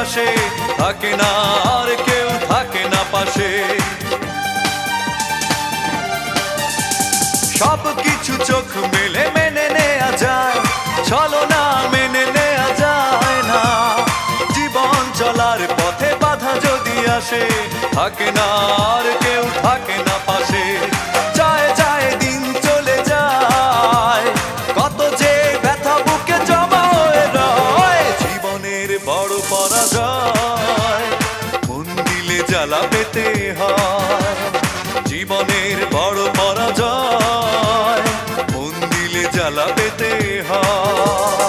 আসে, থাকে না আর কেউ থাকে না পাশে। সব কিছু চোখ মেলে মেনে নেয়া যায়, চলো না মেনে নেয়া যায় না। জীবন চলার পথে বাধা যদি আসে, থাকে না আর কেউ থাকে না পাশে। যায় যায় দিন চলে যায়, কত যে ব্যথা বুকে জমা হয়ে রয়। জীবনের বড় পরাজয়, মন দিলে জ্বালা পেতে হয়। জীবনের বড় পরাজয়, মন দিলে জ্বালা পেতে হয়।